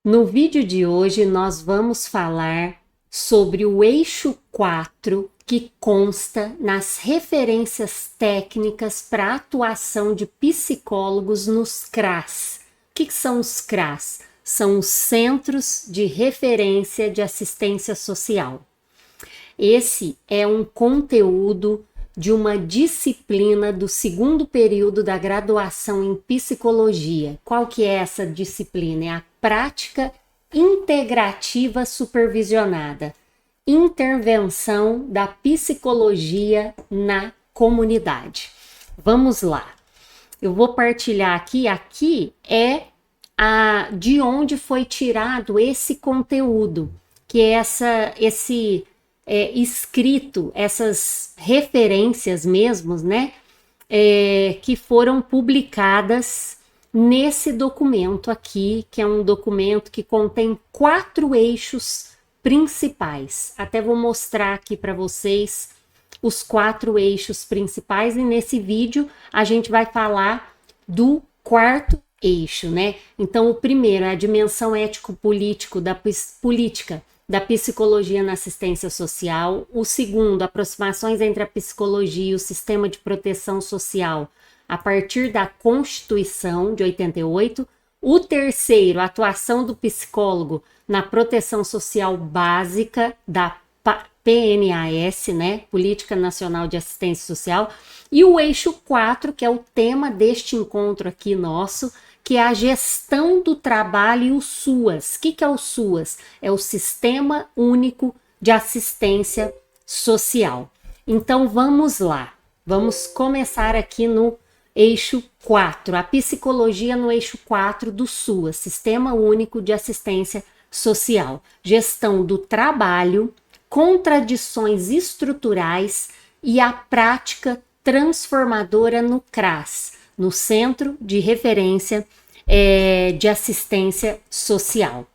No vídeo de hoje, nós vamos falar sobre o eixo 4, que consta nas referências técnicas para atuação de psicólogos nos CRAS. O que são os CRAS? São os Centros de Referência de Assistência Social. Esse é um conteúdo de uma disciplina do segundo período da graduação em psicologia. Qual que é essa disciplina? É a prática integrativa supervisionada, intervenção da psicologia na comunidade. Vamos lá. Eu vou partilhar aqui. Aqui é de onde foi tirado esse conteúdo, que é esse escrito, essas referências mesmos, né? Que foram publicadas nesse documento aqui, que é um documento que contém 4 eixos principais. Até vou mostrar aqui para vocês os 4 eixos principais, e nesse vídeo a gente vai falar do 4º eixo, né? Então, o primeiro é a dimensão ético-política da psicologia na assistência social. O segundo, aproximações entre a psicologia e o sistema de proteção social a partir da Constituição de 88. O terceiro, a atuação do psicólogo na proteção social básica da PNAS, né? Política Nacional de Assistência Social. E o eixo 4, que é o tema deste encontro aqui nosso, que é a gestão do trabalho e o SUAS. O que é o SUAS? É o Sistema Único de Assistência Social. Então vamos lá, vamos começar aqui no eixo 4, a psicologia no eixo 4 do SUAS, Sistema Único de Assistência Social. Gestão do trabalho, contradições estruturais e a prática transformadora no CRAS, no Centro de Referência de Assistência Social.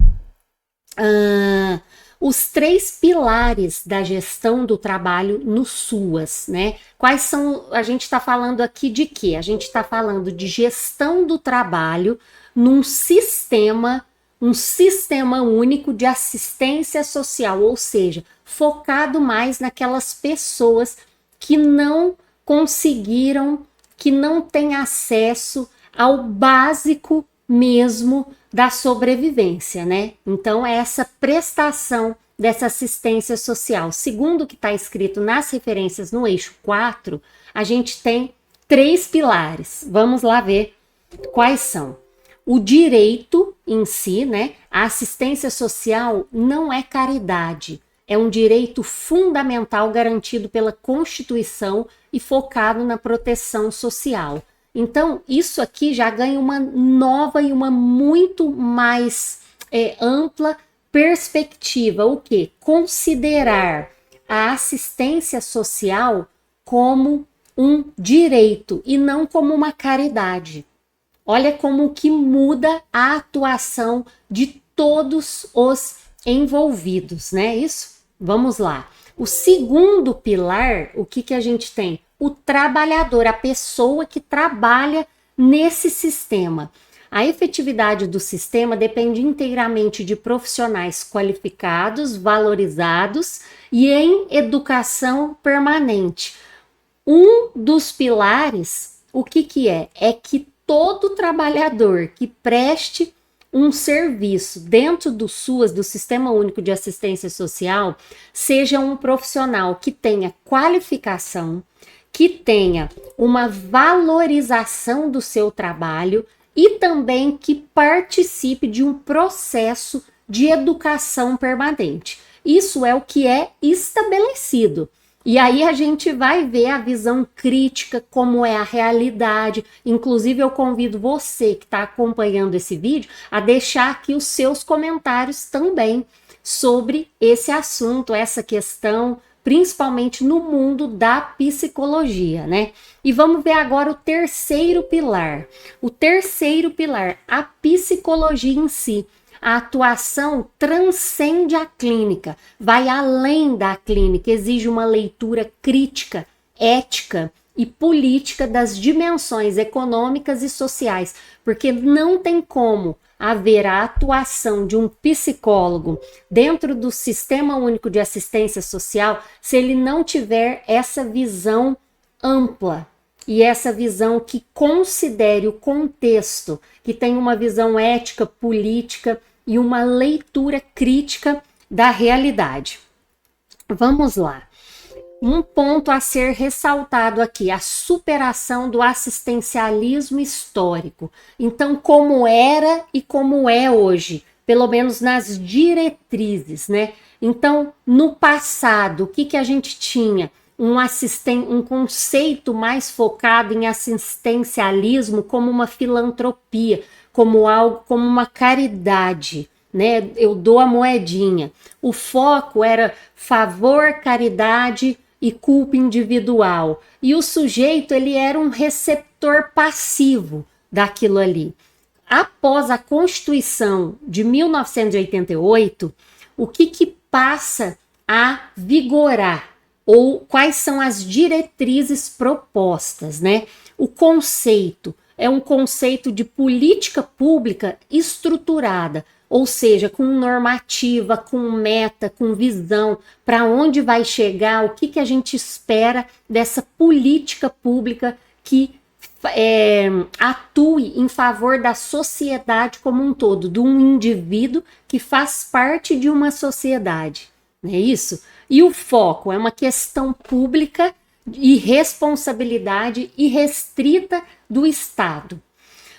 Os 3 pilares da gestão do trabalho no SUAS, né? Quais são? A gente está falando aqui de quê? A gente está falando de gestão do trabalho num sistema único de assistência social, ou seja, focado mais naquelas pessoas que não conseguiram, que não têm acesso ao básico mesmo da sobrevivência, né? Então, é essa prestação dessa assistência social. Segundo o que está escrito nas referências no eixo 4, a gente tem 3 pilares. Vamos lá ver quais são. O direito em si, né? A assistência social não é caridade. É um direito fundamental garantido pela Constituição e focado na proteção social. Então, isso aqui já ganha uma nova e uma muito mais ampla perspectiva. O quê? Considerar a assistência social como um direito e não como uma caridade. Olha como que muda a atuação de todos os envolvidos, né? Isso? Vamos lá. O segundo pilar, o que a gente tem? O trabalhador, a pessoa que trabalha nesse sistema. A efetividade do sistema depende inteiramente de profissionais qualificados, valorizados e em educação permanente. Um dos pilares, o que é? É que todo trabalhador que preste um serviço dentro do SUAS, do Sistema Único de Assistência Social, seja um profissional que tenha qualificação, que tenha uma valorização do seu trabalho e também que participe de um processo de educação permanente. Isso é o que é estabelecido. E aí a gente vai ver a visão crítica, como é a realidade. Inclusive, eu convido você que está acompanhando esse vídeo a deixar aqui os seus comentários também sobre esse assunto, essa questão, principalmente no mundo da psicologia, né? E vamos ver agora o terceiro pilar. O terceiro pilar, a psicologia em si. A atuação transcende a clínica, vai além da clínica, exige uma leitura crítica, ética e política das dimensões econômicas e sociais, porque não tem como haver a atuação de um psicólogo dentro do Sistema Único de Assistência Social se ele não tiver essa visão ampla e essa visão que considere o contexto, que tem uma visão ética, política e uma leitura crítica da realidade. Vamos lá. Um ponto a ser ressaltado aqui, a superação do assistencialismo histórico. Então, como era e como é hoje, pelo menos nas diretrizes, né? Então, no passado, o que a gente tinha? Um conceito mais focado em assistencialismo como uma filantropia, como algo, como uma caridade, né? Eu dou a moedinha. O foco era favor, caridade e culpa individual. E o sujeito, ele era um receptor passivo daquilo ali. Após a Constituição de 1988, o que passa a vigorar? Ou quais são as diretrizes propostas, né? O conceito é um conceito de política pública estruturada, ou seja, com normativa, com meta, com visão, para onde vai chegar, o que a gente espera dessa política pública que atue em favor da sociedade como um todo, de um indivíduo que faz parte de uma sociedade, não é isso? E o foco é uma questão pública e responsabilidade irrestrita do Estado.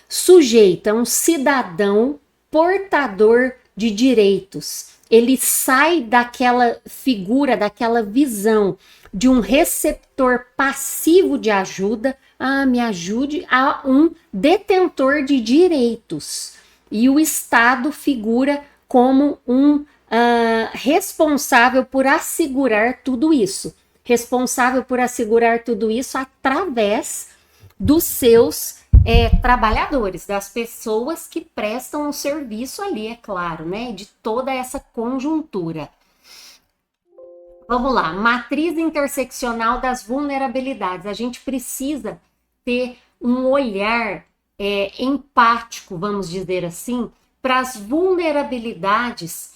Sujeito é um cidadão portador de direitos. Ele sai daquela figura, daquela visão de um receptor passivo de ajuda, me ajude, a um detentor de direitos. E o Estado figura como um responsável por assegurar tudo isso. Responsável por assegurar tudo isso através dos seus trabalhadores, das pessoas que prestam o serviço ali, é claro, né? De toda essa conjuntura. Vamos lá, matriz interseccional das vulnerabilidades. A gente precisa ter um olhar empático, vamos dizer assim, para as vulnerabilidades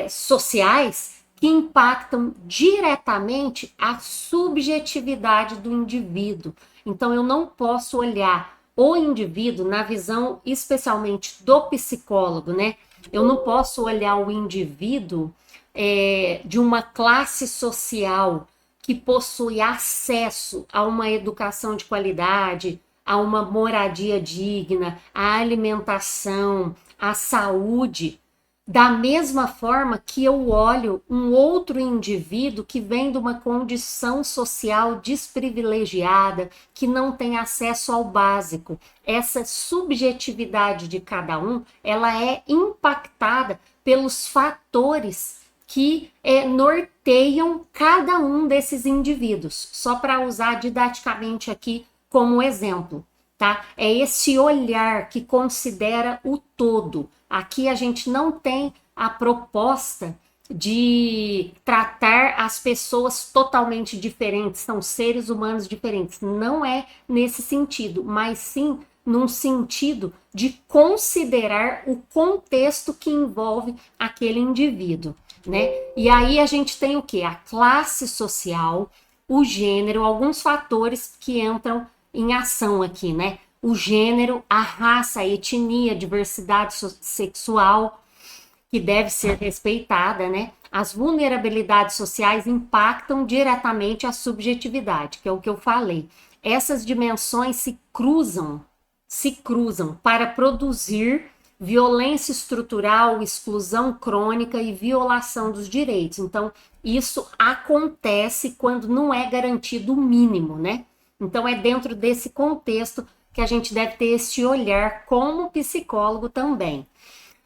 sociais que impactam diretamente a subjetividade do indivíduo. Então, eu não posso olhar o indivíduo na visão especialmente do psicólogo, né? Eu não posso olhar o indivíduo de uma classe social que possui acesso a uma educação de qualidade, a uma moradia digna, a alimentação, a saúde, da mesma forma que eu olho um outro indivíduo que vem de uma condição social desprivilegiada, que não tem acesso ao básico. Essa subjetividade de cada um, ela é impactada pelos fatores que norteiam cada um desses indivíduos. Só para usar didaticamente aqui como exemplo, tá? É esse olhar que considera o todo. Aqui a gente não tem a proposta de tratar as pessoas totalmente diferentes, são seres humanos diferentes. Não é nesse sentido, mas sim num sentido de considerar o contexto que envolve aquele indivíduo, né? E aí a gente tem o quê? A classe social, o gênero, alguns fatores que entram em ação aqui, né? O gênero, a raça, a etnia, a diversidade sexual, que deve ser respeitada, né? As vulnerabilidades sociais impactam diretamente a subjetividade, que é o que eu falei. Essas dimensões se cruzam para produzir violência estrutural, exclusão crônica e violação dos direitos. Então, isso acontece quando não é garantido o mínimo, né? Então, é dentro desse contexto que a gente deve ter esse olhar como psicólogo também.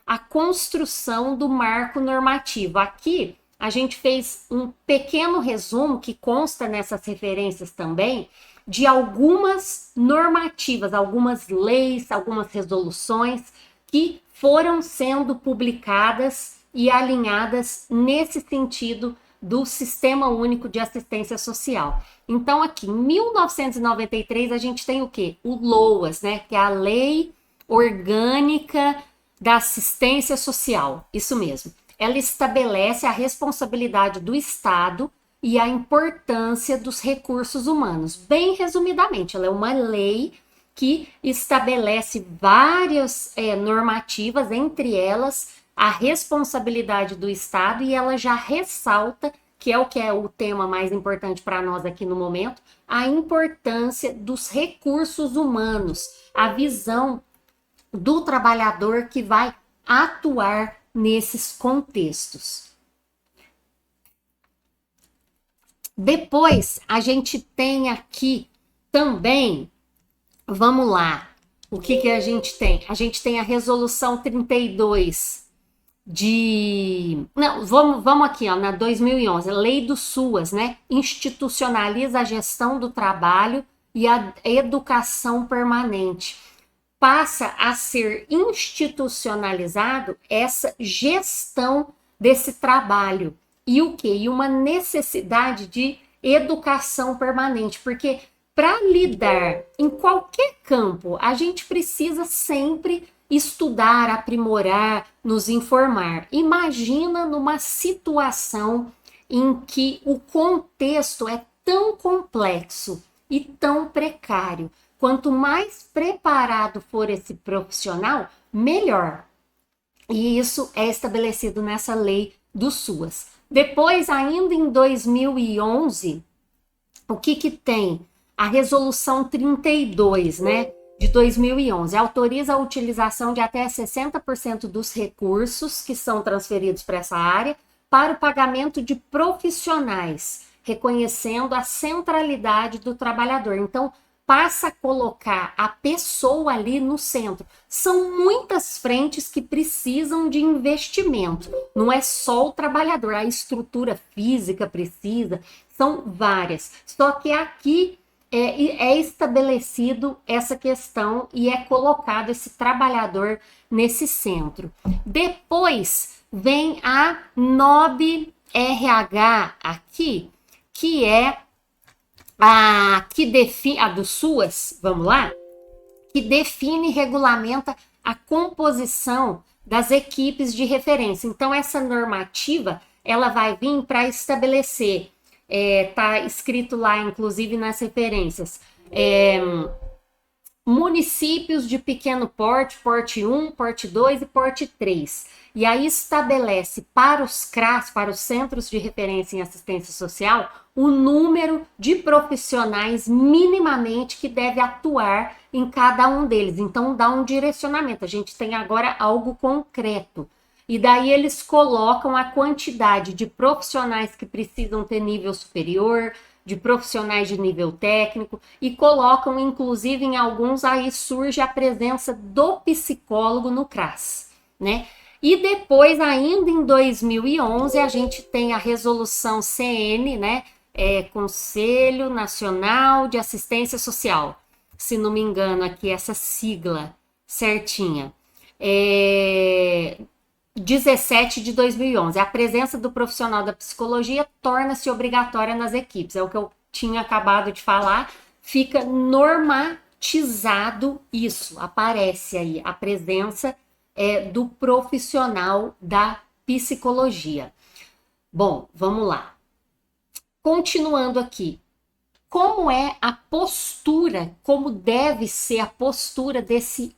A construção do marco normativo. Aqui, a gente fez um pequeno resumo que consta nessas referências também, de algumas normativas, algumas leis, algumas resoluções que foram sendo publicadas e alinhadas nesse sentido do Sistema Único de Assistência Social. Então, aqui, em 1993, a gente tem o quê? O LOAS, né? Que é a Lei Orgânica da Assistência Social, isso mesmo. Ela estabelece a responsabilidade do Estado e a importância dos recursos humanos. Bem resumidamente, ela é uma lei que estabelece várias normativas, entre elas a responsabilidade do Estado, e ela já ressalta, que é o tema mais importante para nós aqui no momento, a importância dos recursos humanos, a visão do trabalhador que vai atuar nesses contextos. Depois, a gente tem aqui também, vamos lá, o que a gente tem? A gente tem a Resolução 32 Não, vamos aqui, ó, na 2011, Lei do SUAS, né? Institucionaliza a gestão do trabalho e a educação permanente. Passa a ser institucionalizado essa gestão desse trabalho. E o quê? E uma necessidade de educação permanente, porque para lidar em qualquer campo, a gente precisa sempre estudar, aprimorar, nos informar. Imagina numa situação em que o contexto é tão complexo e tão precário. Quanto mais preparado for esse profissional, melhor. E isso é estabelecido nessa lei do SUAS. Depois, ainda em 2011, o que tem? A Resolução 32, né, de 2011, autoriza a utilização de até 60% dos recursos que são transferidos para essa área para o pagamento de profissionais, reconhecendo a centralidade do trabalhador. Então, passa a colocar a pessoa ali no centro. São muitas frentes que precisam de investimento. Não é só o trabalhador, a estrutura física precisa, são várias. Só que aqui é estabelecido essa questão e é colocado esse trabalhador nesse centro. Depois vem a NOB-RH aqui, que é que define, a do SUAS, vamos lá, que define e regulamenta a composição das equipes de referência. Então, essa normativa, ela vai vir para estabelecer, tá escrito lá, inclusive nas referências, municípios de pequeno porte, porte 1, porte 2 e porte 3. E aí estabelece para os CRAS, para os Centros de Referência em Assistência Social, o número de profissionais minimamente que deve atuar em cada um deles. Então, dá um direcionamento. A gente tem agora algo concreto. E daí eles colocam a quantidade de profissionais que precisam ter nível superior, de profissionais de nível técnico, e colocam, inclusive, em alguns, aí surge a presença do psicólogo no CRAS, né? E depois, ainda em 2011, a gente tem a resolução CN, né? Conselho Nacional de Assistência Social, se não me engano aqui essa sigla certinha, 17 de 2011, a presença do profissional da psicologia torna-se obrigatória nas equipes, é o que eu tinha acabado de falar, fica normatizado isso, aparece aí a presença do profissional da psicologia. Bom, vamos lá. Continuando aqui, como é a postura, como deve ser a postura desse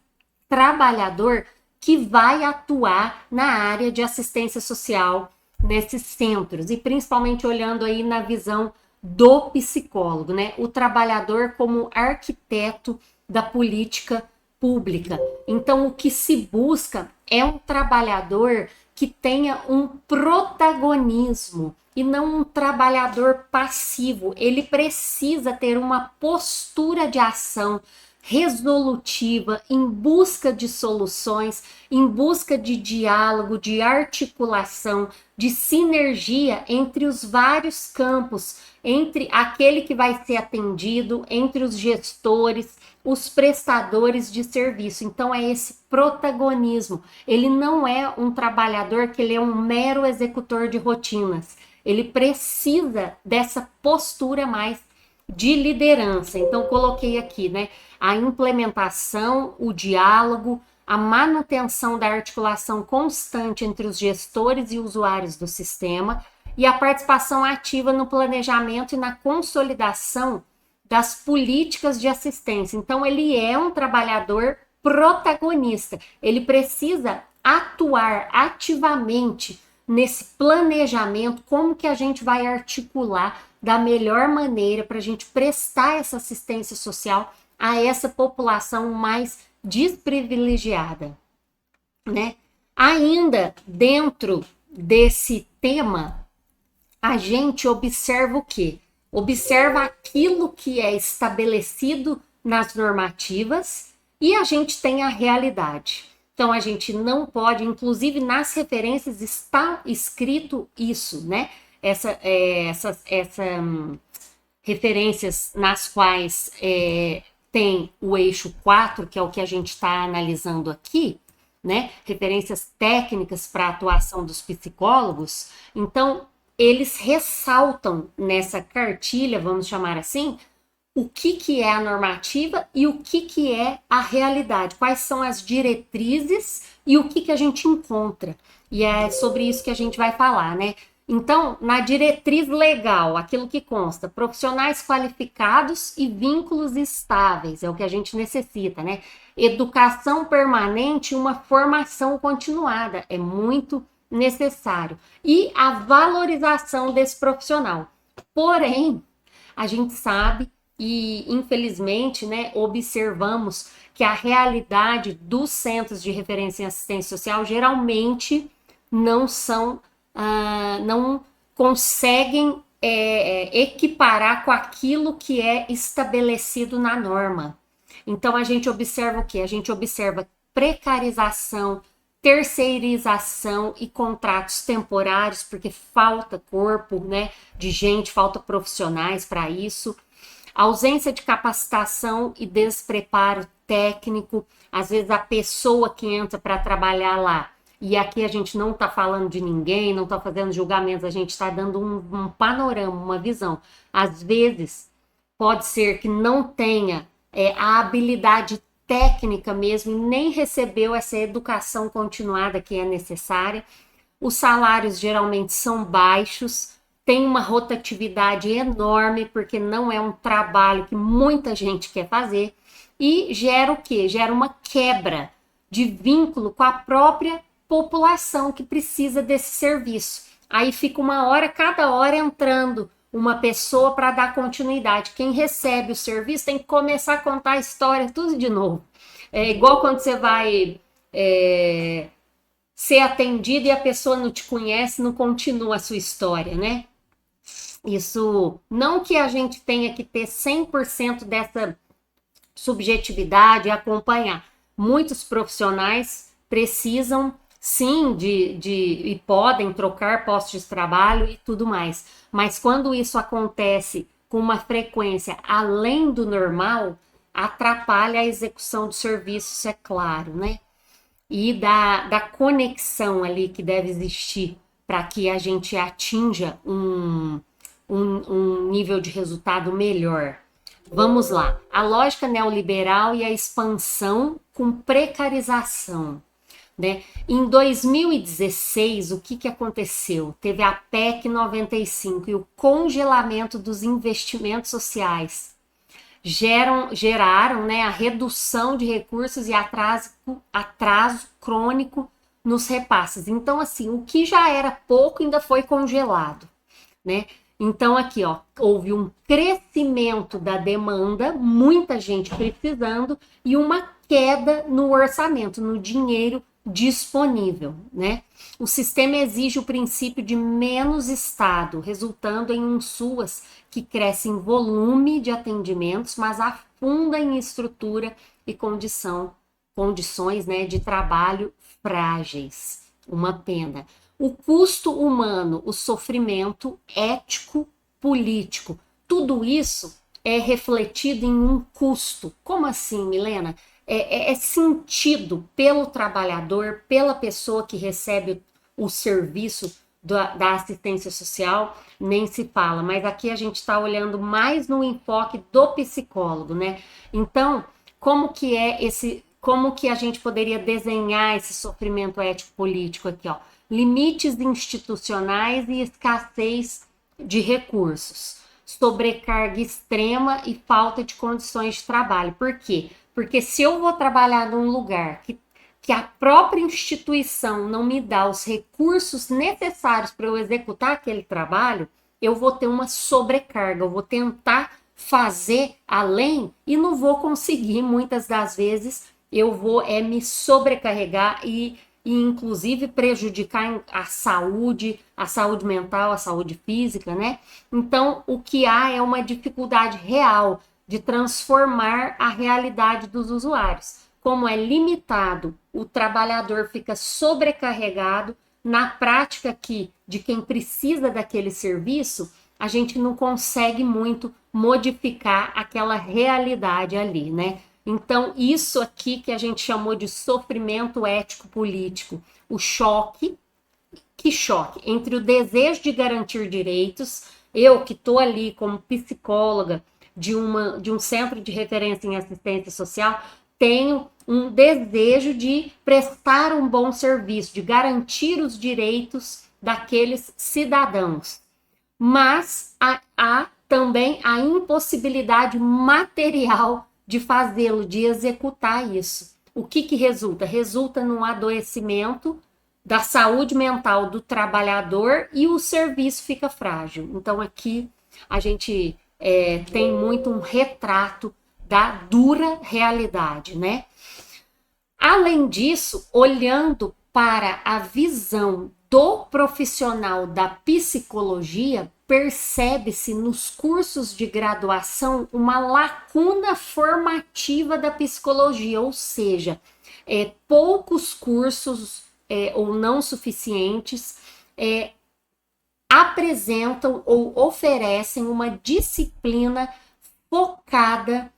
trabalhador que vai atuar na área de assistência social nesses centros, e principalmente olhando aí na visão do psicólogo, né? O trabalhador como arquiteto da política pública. Então, o que se busca é um trabalhador que tenha um protagonismo e não um trabalhador passivo. Ele precisa ter uma postura de ação resolutiva, em busca de soluções, em busca de diálogo, de articulação, de sinergia entre os vários campos, entre aquele que vai ser atendido, entre os gestores, os prestadores de serviço. Então é esse protagonismo. Ele não é um trabalhador que ele é um mero executor de rotinas. Ele precisa dessa postura mais de liderança. Então, coloquei aqui, né, a implementação, o diálogo, a manutenção da articulação constante entre os gestores e usuários do sistema e a participação ativa no planejamento e na consolidação das políticas de assistência. Então, ele é um trabalhador protagonista. Ele precisa atuar ativamente nesse planejamento, como que a gente vai articular da melhor maneira para a gente prestar essa assistência social a essa população mais desprivilegiada, né? Ainda dentro desse tema, a gente observa o quê? Observa aquilo que é estabelecido nas normativas e a gente tem a realidade. Então, a gente não pode, inclusive nas referências está escrito isso, né? Essas referências nas quais tem o eixo 4, que é o que a gente está analisando aqui, né? Referências técnicas para a atuação dos psicólogos. Então, eles ressaltam nessa cartilha, vamos chamar assim, o que é a normativa e o que é a realidade, quais são as diretrizes e o que a gente encontra. E é sobre isso que a gente vai falar, né? Então, na diretriz legal, aquilo que consta, profissionais qualificados e vínculos estáveis, é o que a gente necessita, né? Educação permanente e uma formação continuada, é muito necessário. E a valorização desse profissional. Porém, a gente sabe e, infelizmente, né, observamos que a realidade dos centros de referência em assistência social geralmente não são, não conseguem equiparar com aquilo que é estabelecido na norma. Então, a gente observa o quê? A gente observa precarização, terceirização e contratos temporários, porque falta corpo, né, de gente, falta profissionais para isso. Ausência de capacitação e despreparo técnico, às vezes a pessoa que entra para trabalhar lá, e aqui a gente não está falando de ninguém, não está fazendo julgamentos, a gente está dando um panorama, uma visão. Às vezes pode ser que não tenha a habilidade técnica mesmo, e nem recebeu essa educação continuada que é necessária. Os salários geralmente são baixos, tem uma rotatividade enorme, porque não é um trabalho que muita gente quer fazer, e gera o quê? Gera uma quebra de vínculo com a própria população que precisa desse serviço. Aí fica cada hora entrando uma pessoa para dar continuidade. Quem recebe o serviço tem que começar a contar a história tudo de novo. É igual quando você vai ser atendido e a pessoa não te conhece, não continua a sua história, né? Isso, não que a gente tenha que ter 100% dessa subjetividade e acompanhar. Muitos profissionais precisam, sim, e podem trocar postos de trabalho e tudo mais. Mas quando isso acontece com uma frequência além do normal, atrapalha a execução do serviço, isso é claro, né? E da conexão ali que deve existir para que a gente atinja um nível de resultado melhor. Vamos lá. A lógica neoliberal e a expansão com precarização. Né? Em 2016, o que aconteceu? Teve a PEC 95 e o congelamento dos investimentos sociais. Geraram, né, a redução de recursos e atraso crônico nos repasses. Então, assim, o que já era pouco ainda foi congelado, né? Então, aqui, ó, houve um crescimento da demanda, muita gente precisando, e uma queda no orçamento, no dinheiro disponível, né? O sistema exige o princípio de menos Estado, resultando em um SUAS que cresce em volume de atendimentos, mas afunda em estrutura e condições, né, de trabalho frágeis. Uma pena. O custo humano, o sofrimento ético, político, tudo isso é refletido em um custo. Como assim, Milena? É sentido pelo trabalhador, pela pessoa que recebe o serviço da assistência social, nem se fala, mas aqui a gente está olhando mais no enfoque do psicólogo, né? Então, como que a gente poderia desenhar esse sofrimento ético-político aqui, ó? Limites institucionais e escassez de recursos, sobrecarga extrema e falta de condições de trabalho. Por quê? Porque se eu vou trabalhar num lugar que a própria instituição não me dá os recursos necessários para eu executar aquele trabalho, eu vou ter uma sobrecarga, eu vou tentar fazer além e não vou conseguir, muitas das vezes eu vou me sobrecarregar e inclusive prejudicar a saúde mental, a saúde física, né? Então, o que há é uma dificuldade real de transformar a realidade dos usuários. Como é limitado, o trabalhador fica sobrecarregado. Na prática aqui, de quem precisa daquele serviço, a gente não consegue muito modificar aquela realidade ali, né? Então, isso aqui que a gente chamou de sofrimento ético-político, o choque, que choque entre o desejo de garantir direitos, eu que estou ali como psicóloga de um centro de referência em assistência social, tenho um desejo de prestar um bom serviço, de garantir os direitos daqueles cidadãos. Mas há também a impossibilidade material de fazê-lo, de executar isso. O que resulta? Resulta num adoecimento da saúde mental do trabalhador e o serviço fica frágil. Então aqui a gente tem muito um retrato da dura realidade, né? Além disso, olhando para a visão do profissional da psicologia, percebe-se nos cursos de graduação uma lacuna formativa da psicologia, ou seja, poucos cursos ou não suficientes apresentam ou oferecem uma disciplina focada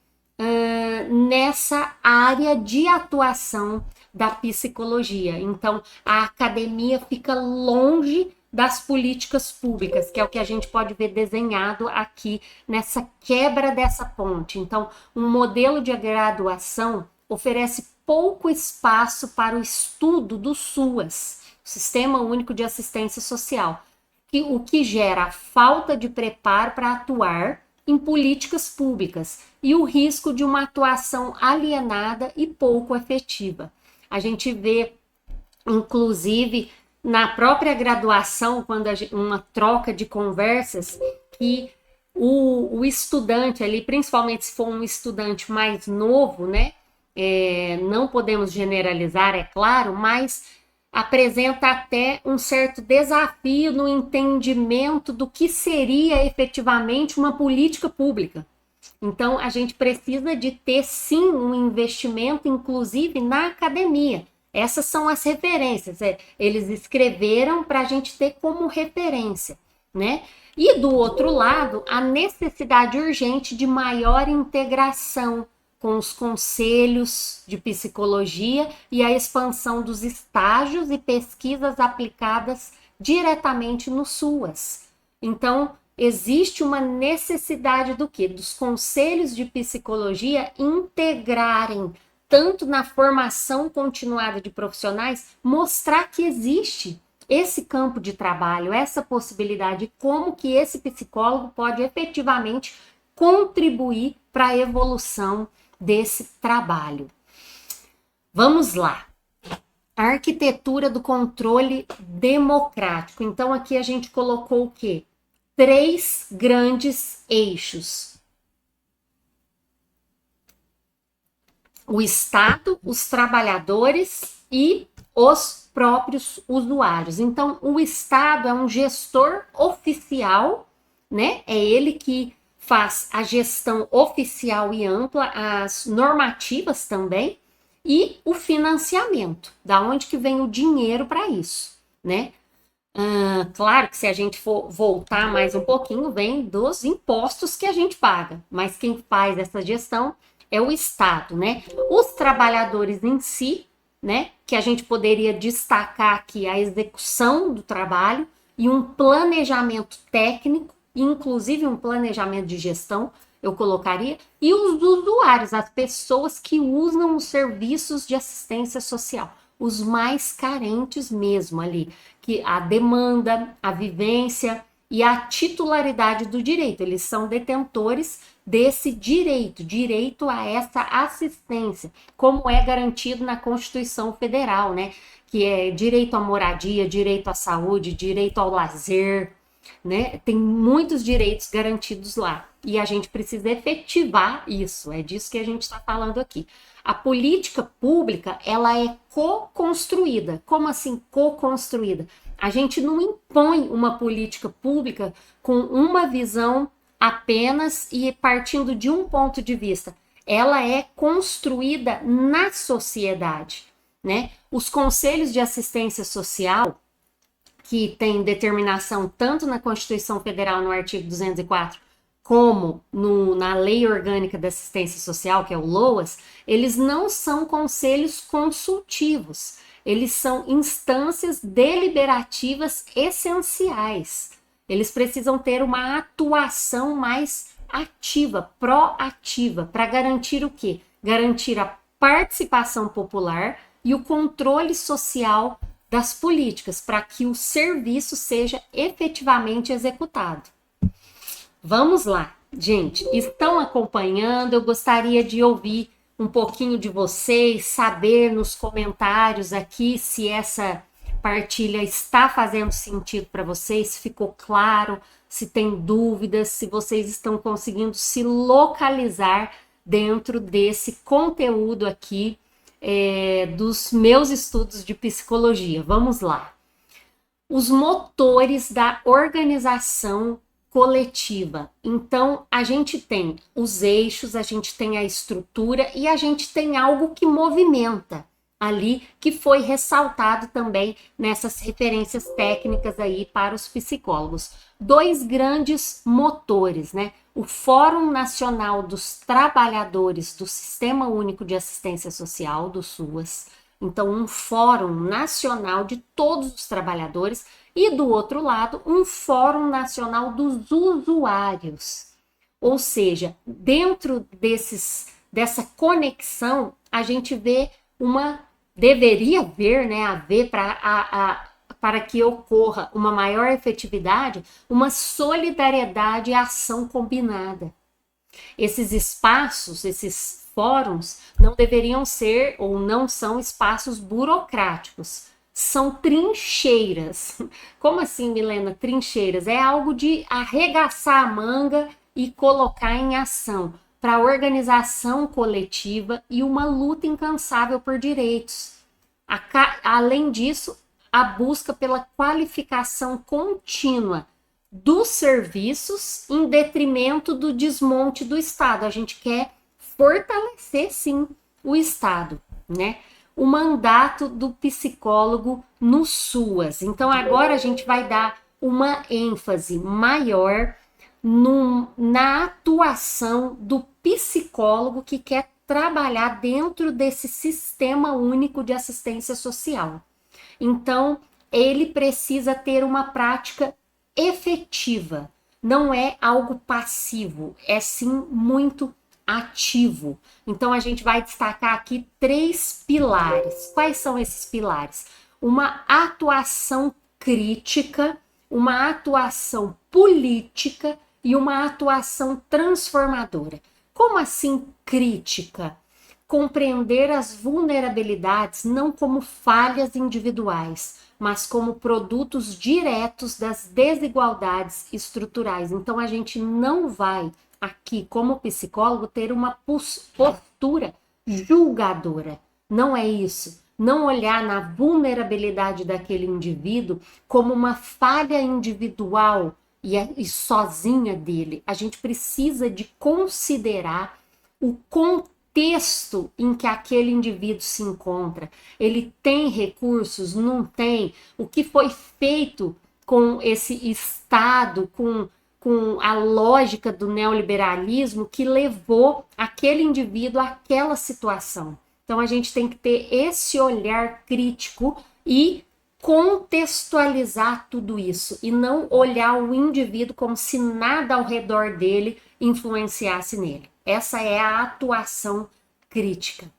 nessa área de atuação da psicologia. Então, a academia fica longe das políticas públicas, que é o que a gente pode ver desenhado aqui nessa quebra dessa ponte. Então, um modelo de graduação oferece pouco espaço para o estudo do SUAS, Sistema Único de Assistência Social, o que gera a falta de preparo para atuar em políticas públicas e o risco de uma atuação alienada e pouco efetiva. A gente vê, inclusive, na própria graduação, quando uma troca de conversas, que o estudante ali, principalmente se for um estudante mais novo, né? Não podemos generalizar, é claro, mas apresenta até um certo desafio no entendimento do que seria efetivamente uma política pública. Então, a gente precisa de ter, sim, um investimento, inclusive, na academia. Essas são as referências. Eles escreveram para a gente ter como referência, né? E, do outro lado, a necessidade urgente de maior integração com os conselhos de psicologia e a expansão dos estágios e pesquisas aplicadas diretamente no SUAS. Então, existe uma necessidade do quê? Dos conselhos de psicologia integrarem, tanto na formação continuada de profissionais, mostrar que existe esse campo de trabalho, essa possibilidade, como que esse psicólogo pode efetivamente contribuir para a evolução desse trabalho. Vamos lá. A arquitetura do controle democrático. Então, aqui a gente colocou o quê? 3 grandes eixos: o Estado, os trabalhadores e os próprios usuários. Então, o Estado é um gestor oficial, né? É ele que faz a gestão oficial e ampla, as normativas também, e o financiamento, da onde que vem o dinheiro para isso, né? Claro que se a gente for voltar mais um pouquinho, vem dos impostos que a gente paga, mas quem faz essa gestão é o Estado, né? Os trabalhadores em si, né? Que a gente poderia destacar aqui a execução do trabalho e um planejamento técnico, inclusive um planejamento de gestão, eu colocaria, e os usuários, as pessoas que usam os serviços de assistência social, os mais carentes mesmo ali, que a demanda, a vivência e a titularidade do direito, eles são detentores desse direito a essa assistência, como é garantido na Constituição Federal, né? Que é direito à moradia, direito à saúde, direito ao lazer, né? Tem muitos direitos garantidos lá e a gente precisa efetivar isso, é disso que a gente está falando aqui. A política pública, ela é co-construída. Como assim co-construída? A gente não impõe uma política pública com uma visão apenas e partindo de um ponto de vista. Ela é construída na sociedade, né? Os conselhos de assistência social, que tem determinação tanto na Constituição Federal, no artigo 204, como na Lei Orgânica da Assistência Social, que é o LOAS, eles não são conselhos consultivos, eles são instâncias deliberativas essenciais. Eles precisam ter uma atuação mais ativa, proativa, para garantir o quê? Garantir a participação popular e o controle social das políticas, para que o serviço seja efetivamente executado. Vamos lá, gente. Estão acompanhando? Eu gostaria de ouvir um pouquinho de vocês, saber nos comentários aqui se essa partilha está fazendo sentido para vocês, se ficou claro, se tem dúvidas, se vocês estão conseguindo se localizar dentro desse conteúdo aqui dos meus estudos de psicologia. Vamos lá. Os motores da organização coletiva. Então, a gente tem os eixos, a gente tem a estrutura e a gente tem algo que movimenta ali, que foi ressaltado também nessas referências técnicas aí para os psicólogos. Dois grandes motores, né? O Fórum Nacional dos Trabalhadores do Sistema Único de Assistência Social, do SUAS. Então, um fórum nacional de todos os trabalhadores e, do outro lado, um Fórum Nacional dos Usuários. Ou seja, dentro dessa conexão, a gente deveria ver, né, haver para que ocorra uma maior efetividade, uma solidariedade e ação combinada. Esses espaços, esses fóruns, não deveriam ser ou não são espaços burocráticos, são trincheiras. Como assim, Milena, trincheiras? É algo de arregaçar a manga e colocar em ação para a organização coletiva e uma luta incansável por direitos. Além disso, a busca pela qualificação contínua dos serviços em detrimento do desmonte do Estado. A gente quer fortalecer, sim, o Estado, né? O mandato do psicólogo no SUAS. Então, agora a gente vai dar uma ênfase maior na atuação do psicólogo que quer trabalhar dentro desse sistema único de assistência social. Então, ele precisa ter uma prática efetiva, não é algo passivo, é sim muito ativo. Então, a gente vai destacar aqui 3 pilares. Quais são esses pilares? Uma atuação crítica, uma atuação política e uma atuação transformadora. Como assim crítica? Compreender as vulnerabilidades não como falhas individuais, mas como produtos diretos das desigualdades estruturais. Então, a gente não vai aqui, como psicólogo, ter uma postura julgadora. Não é isso. Não olhar na vulnerabilidade daquele indivíduo como uma falha individual e sozinha dele. A gente precisa de considerar o contexto em que aquele indivíduo se encontra. Ele tem recursos? Não tem? O que foi feito com esse Estado, com a lógica do neoliberalismo que levou aquele indivíduo àquela situação? Então, a gente tem que ter esse olhar crítico e contextualizar tudo isso e não olhar o indivíduo como se nada ao redor dele influenciasse nele. Essa é a atuação crítica.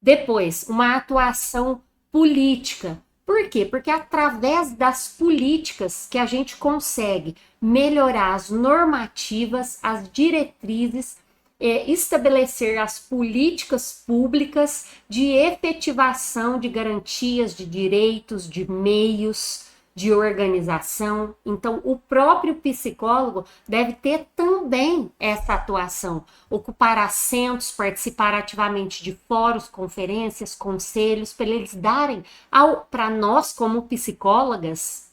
Depois, uma atuação política. Por quê? Porque através das políticas que a gente consegue melhorar as normativas, as diretrizes, estabelecer as políticas públicas de efetivação de garantias de direitos, de meios, de organização. Então, o próprio psicólogo deve ter também essa atuação, ocupar assentos, participar ativamente de fóruns, conferências, conselhos, para eles darem para nós, como psicólogos,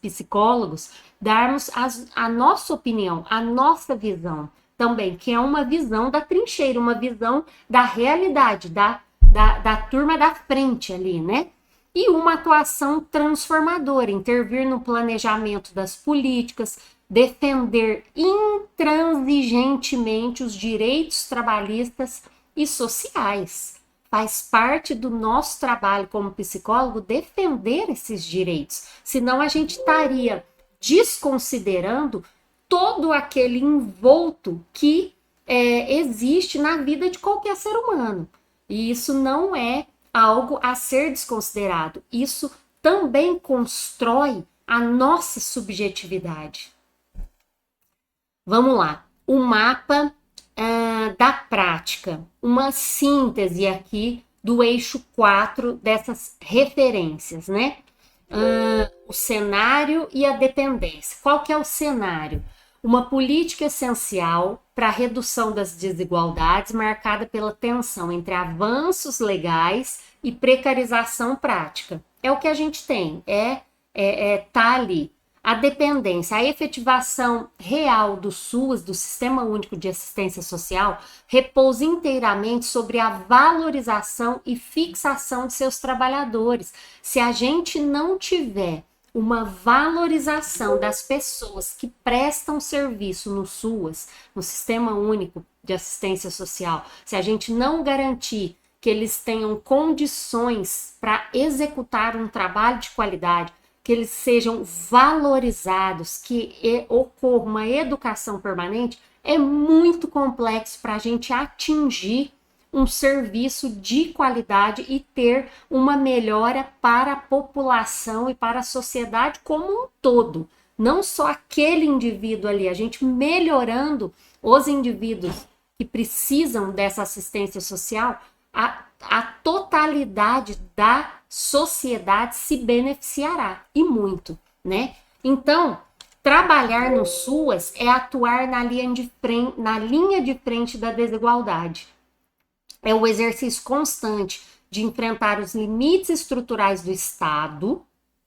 darmos a nossa opinião, a nossa visão também, que é uma visão da trincheira, uma visão da realidade, da turma da frente ali, né? E uma atuação transformadora, intervir no planejamento das políticas, defender intransigentemente os direitos trabalhistas e sociais. Faz parte do nosso trabalho como psicólogo defender esses direitos, senão a gente estaria desconsiderando todo aquele envolto que existe na vida de qualquer ser humano. E isso não é algo a ser desconsiderado. Isso também constrói a nossa subjetividade. Vamos lá. O mapa da prática. Uma síntese aqui do eixo 4 dessas referências, né? O cenário e a dependência. Qual que é o cenário? Uma política essencial para a redução das desigualdades marcada pela tensão entre avanços legais e precarização prática. É o que a gente tem, tá ali. A dependência, a efetivação real do SUS, do Sistema Único de Assistência Social, repousa inteiramente sobre a valorização e fixação de seus trabalhadores. Se a gente não tiver uma valorização das pessoas que prestam serviço no SUAS, no Sistema Único de Assistência Social, se a gente não garantir que eles tenham condições para executar um trabalho de qualidade, que eles sejam valorizados, que ocorra uma educação permanente, é muito complexo para a gente atingir um serviço de qualidade e ter uma melhora para a população e para a sociedade como um todo. Não só aquele indivíduo ali, a gente melhorando os indivíduos que precisam dessa assistência social, a totalidade da sociedade se beneficiará, e muito, né? Então, trabalhar no SUAS é atuar na linha de frente da desigualdade. É o exercício constante de enfrentar os limites estruturais do Estado,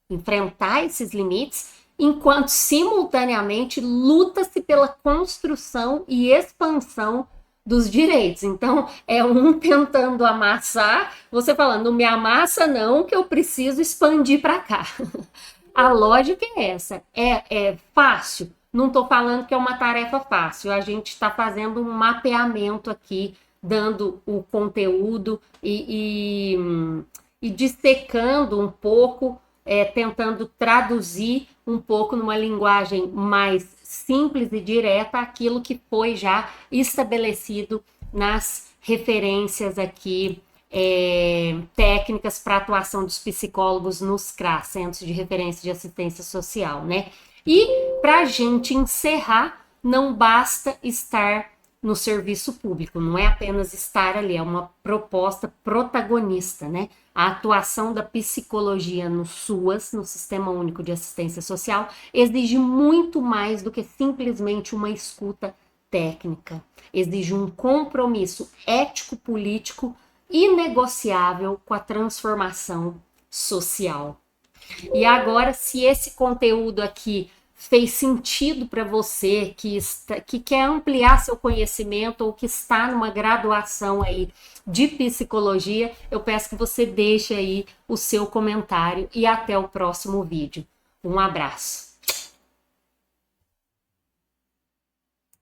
enfrentar esses limites, enquanto simultaneamente luta-se pela construção e expansão dos direitos. Então, é um tentando amassar, você falando, não me amassa não, que eu preciso expandir para cá. A lógica é essa. É fácil? Não estou falando que é uma tarefa fácil, a gente está fazendo um mapeamento aqui, dando o conteúdo e dissecando um pouco, tentando traduzir um pouco numa linguagem mais simples e direta aquilo que foi já estabelecido nas referências aqui técnicas para atuação dos psicólogos nos CRAS, Centros de Referência de Assistência Social, né? E para a gente encerrar, não basta estar no serviço público, não é apenas estar ali, é uma proposta protagonista, né? A atuação da psicologia no SUAS, no Sistema Único de Assistência Social, exige muito mais do que simplesmente uma escuta técnica. Exige um compromisso ético-político inegociável com a transformação social. E agora, se esse conteúdo aqui fez sentido para você que quer ampliar seu conhecimento ou que está numa graduação aí de psicologia, eu peço que você deixe aí o seu comentário e até o próximo vídeo. Um abraço.